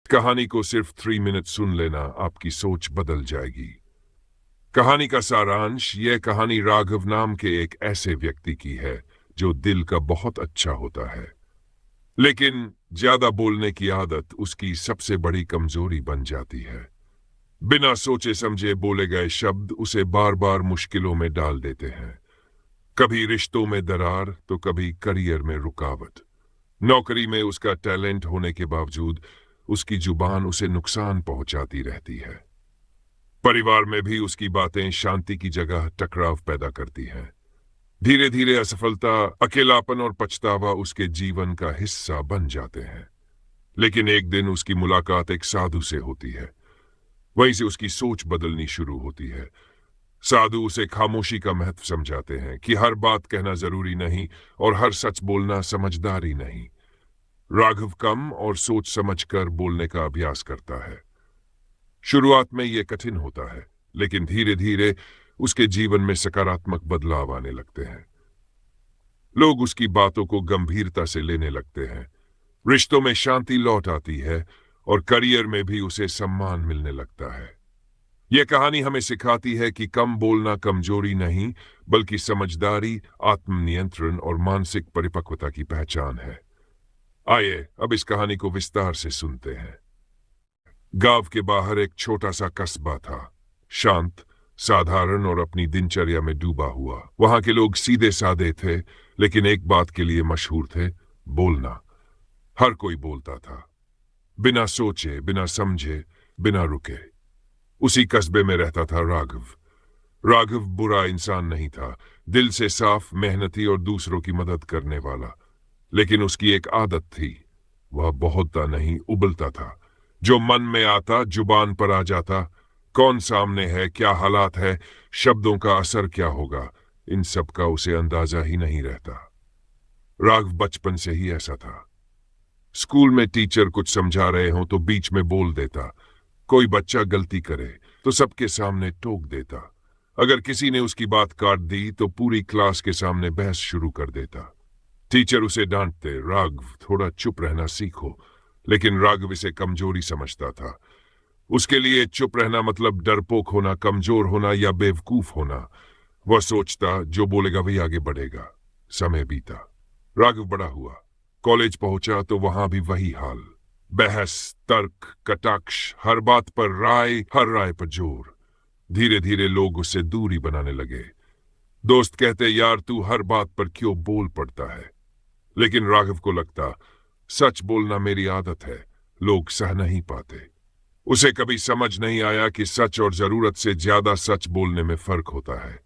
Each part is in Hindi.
कहानी को सिर्फ 3 मिनट सुन लेना, आपकी सोच बदल जाएगी। कहानी का सारांश: यह कहानी राघव नाम के एक ऐसे व्यक्ति की है जो दिल का बहुत अच्छा होता है, लेकिन ज्यादा बोलने की आदत उसकी सबसे बड़ी कमजोरी बन जाती है। बिना सोचे समझे बोले गए शब्द उसे बार बार मुश्किलों में डाल देते हैं। कभी रिश्तों में दरार तो कभी करियर में रुकावट। नौकरी में उसका टैलेंट होने के बावजूद उसकी जुबान उसे नुकसान पहुंचाती रहती है। परिवार में भी उसकी बातें शांति की जगह टकराव पैदा करती हैं। धीरे धीरे असफलता, अकेलापन और पछतावा उसके जीवन का हिस्सा बन जाते हैं। लेकिन एक दिन उसकी मुलाकात एक साधु से होती है। वहीं से उसकी सोच बदलनी शुरू होती है। साधु उसे खामोशी का महत्व समझाते हैं कि हर बात कहना जरूरी नहीं और हर सच बोलना समझदारी नहीं। राघव कम और सोच समझकर बोलने का अभ्यास करता है। शुरुआत में यह कठिन होता है, लेकिन धीरे धीरे उसके जीवन में सकारात्मक बदलाव आने लगते हैं। लोग उसकी बातों को गंभीरता से लेने लगते हैं। रिश्तों में शांति लौट आती है और करियर में भी उसे सम्मान मिलने लगता है। यह कहानी हमें सिखाती है कि कम बोलना कमजोरी नहीं, बल्कि समझदारी, आत्मनियंत्रण और मानसिक परिपक्वता की पहचान है। आइए अब इस कहानी को विस्तार से सुनते हैं। गांव के बाहर एक छोटा सा कस्बा था, शांत, साधारण और अपनी दिनचर्या में डूबा हुआ। वहां के लोग सीधे साधे थे, लेकिन एक बात के लिए मशहूर थे: बोलना। हर कोई बोलता था, बिना सोचे, बिना समझे, बिना रुके। उसी कस्बे में रहता था राघव। राघव बुरा इंसान नहीं था, दिल से साफ, मेहनती और दूसरों की मदद करने वाला। लेकिन उसकी एक आदत थी, वह बहुता नहीं, उबलता था। जो मन में आता जुबान पर आ जाता। कौन सामने है, क्या हालात है, शब्दों का असर क्या होगा, इन सब का उसे अंदाजा ही नहीं रहता। राघव बचपन से ही ऐसा था। स्कूल में टीचर कुछ समझा रहे हों तो बीच में बोल देता। कोई बच्चा गलती करे तो सबके सामने टोक देता। अगर किसी ने उसकी बात काट दी तो पूरी क्लास के सामने बहस शुरू कर देता। टीचर उसे डांटते, राघव थोड़ा चुप रहना सीखो। लेकिन राघव इसे कमजोरी समझता था। उसके लिए चुप रहना मतलब डरपोक होना, कमजोर होना या बेवकूफ होना। वह सोचता जो बोलेगा वही आगे बढ़ेगा। समय बीता, राघव बड़ा हुआ, कॉलेज पहुंचा तो वहां भी वही हाल। बहस, तर्क, कटाक्ष, हर बात पर राय, हर राय पर जोर। धीरे धीरे लोग उससे दूरी बनाने लगे। दोस्त कहते, यार तू हर बात पर क्यों बोल पड़ता है। लेकिन राघव को लगता, सच बोलना मेरी आदत है, लोग सह नहीं पाते। उसे कभी समझ नहीं आया कि सच और जरूरत से ज्यादा सच बोलने में फर्क होता है।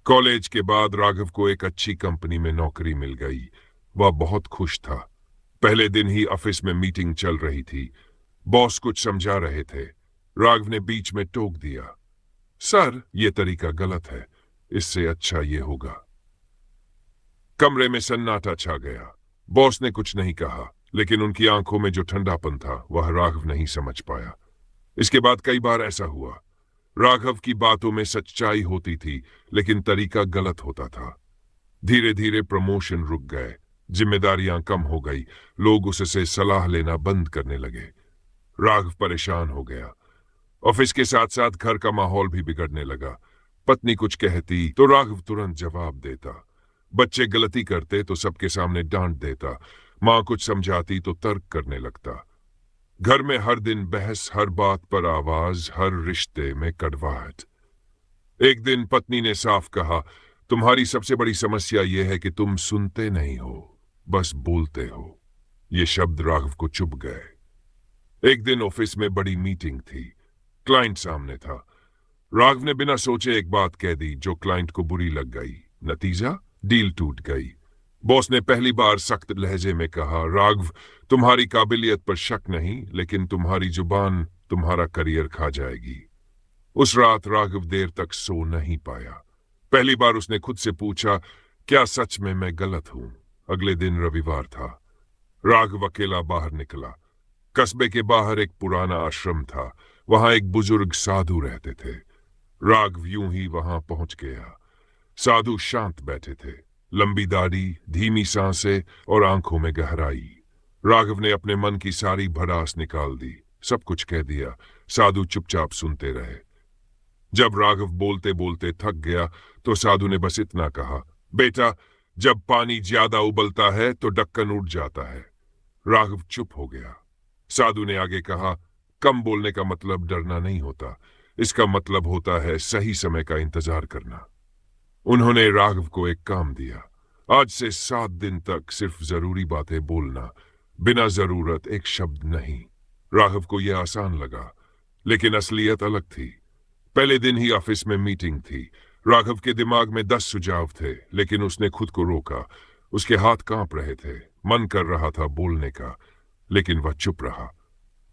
कॉलेज के बाद राघव को एक अच्छी कंपनी में नौकरी मिल गई। वह बहुत खुश था। पहले दिन ही ऑफिस में मीटिंग चल रही थी। बॉस कुछ समझा रहे थे। राघव ने बीच में टोक दिया, सर यह तरीका गलत है, इससे अच्छा ये होगा। कमरे में सन्नाटा छा गया। बॉस ने कुछ नहीं कहा, लेकिन उनकी आंखों में जो ठंडापन था वह राघव नहीं समझ पाया। इसके बाद कई बार ऐसा हुआ। राघव की बातों में सच्चाई होती थी, लेकिन तरीका गलत होता था। धीरे धीरे प्रमोशन रुक गए, जिम्मेदारियां कम हो गई, लोग उससे सलाह लेना बंद करने लगे। राघव परेशान हो गया। ऑफिस के साथ साथ घर का माहौल भी बिगड़ने लगा। पत्नी कुछ कहती तो राघव तुरंत जवाब देता। बच्चे गलती करते तो सबके सामने डांट देता। मां कुछ समझाती तो तर्क करने लगता। घर में हर दिन बहस, हर बात पर आवाज, हर रिश्ते में कड़वाहट। एक दिन पत्नी ने साफ कहा, तुम्हारी सबसे बड़ी समस्या यह है कि तुम सुनते नहीं हो, बस बोलते हो। ये शब्द राघव को चुभ गए। एक दिन ऑफिस में बड़ी मीटिंग थी। क्लाइंट सामने था। राघव ने बिना सोचे एक बात कह दी जो क्लाइंट को बुरी लग गई। नतीजा, डील टूट गई। बॉस ने पहली बार सख्त लहजे में कहा, राघव तुम्हारी काबिलियत पर शक नहीं, लेकिन तुम्हारी जुबान तुम्हारा करियर खा जाएगी। उस रात राघव देर तक सो नहीं पाया। पहली बार उसने खुद से पूछा, क्या सच में मैं गलत हूं। अगले दिन रविवार था। राघव अकेला बाहर निकला। कस्बे के बाहर एक पुराना आश्रम था। वहां एक बुजुर्ग साधु रहते थे। राघव यूं ही वहां पहुंच गया। साधु शांत बैठे थे, लंबी दाढ़ी, धीमी सांसें और आंखों में गहराई। राघव ने अपने मन की सारी भड़ास निकाल दी। सब कुछ कह दिया। साधु चुपचाप सुनते रहे। जब राघव बोलते बोलते थक गया तो साधु ने बस इतना कहा, बेटा, जब पानी ज्यादा उबलता है तो ढक्कन उठ जाता है। राघव चुप हो गया। साधु ने आगे कहा, कम बोलने का मतलब डरना नहीं होता, इसका मतलब होता है सही समय का इंतजार करना। उन्होंने राघव को एक काम दिया, आज से 7 दिन तक सिर्फ जरूरी बातें बोलना, बिना जरूरत एक शब्द नहीं। राघव को यह आसान लगा, लेकिन असलियत अलग थी। पहले दिन ही ऑफिस में मीटिंग थी। राघव के दिमाग में 10 सुझाव थे, लेकिन उसने खुद को रोका। उसके हाथ कांप रहे थे, मन कर रहा था बोलने का, लेकिन वह चुप रहा।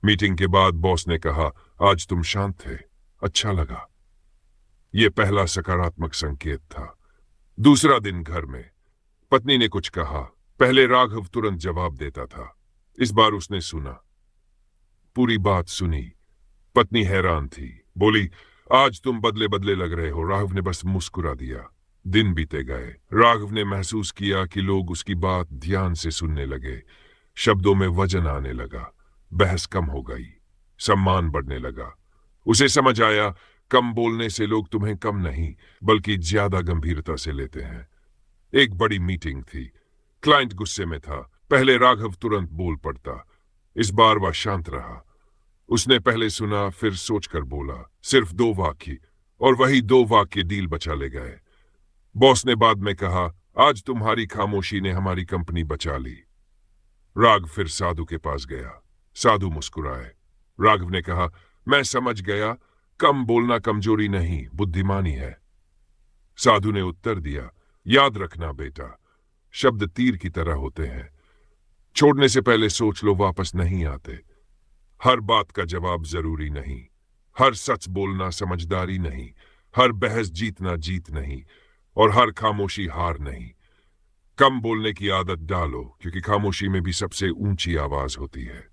मीटिंग के बाद बॉस ने कहा, आज तुम शांत थे, अच्छा लगा। यह पहला सकारात्मक संकेत था। दूसरा दिन घर में पत्नी ने कुछ कहा। पहले राघव तुरंत जवाब देता था, इस बार उसने सुना, पूरी बात सुनी। पत्नी हैरान थी, बोली, आज तुम बदले बदले लग रहे हो। राघव ने बस मुस्कुरा दिया। दिन बीते गए। राघव ने महसूस किया कि लोग उसकी बात ध्यान से सुनने लगे। शब्दों में वजन आने लगा, बहस कम हो गई, सम्मान बढ़ने लगा। उसे समझ आया, कम बोलने से लोग तुम्हें कम नहीं बल्कि ज्यादा गंभीरता से लेते हैं। एक बड़ी मीटिंग थी। क्लाइंट गुस्से में था। पहले राघव तुरंत बोल पड़ता, इस बार वह शांत रहा। उसने पहले सुना, फिर सोचकर बोला, सिर्फ 2 वाक्य, और वही 2 वाक्य डील बचा ले गए। बॉस ने बाद में कहा, आज तुम्हारी खामोशी ने हमारी कंपनी बचा ली। राघव फिर साधु के पास गया। साधु मुस्कुराए। राघव ने कहा, मैं समझ गया, कम बोलना कमजोरी नहीं, बुद्धिमानी है। साधु ने उत्तर दिया, याद रखना बेटा, शब्द तीर की तरह होते हैं, छोड़ने से पहले सोच लो, वापस नहीं आते। हर बात का जवाब जरूरी नहीं, हर सच बोलना समझदारी नहीं, हर बहस जीतना जीत नहीं, और हर खामोशी हार नहीं। कम बोलने की आदत डालो, क्योंकि खामोशी में भी सबसे ऊंची आवाज होती है।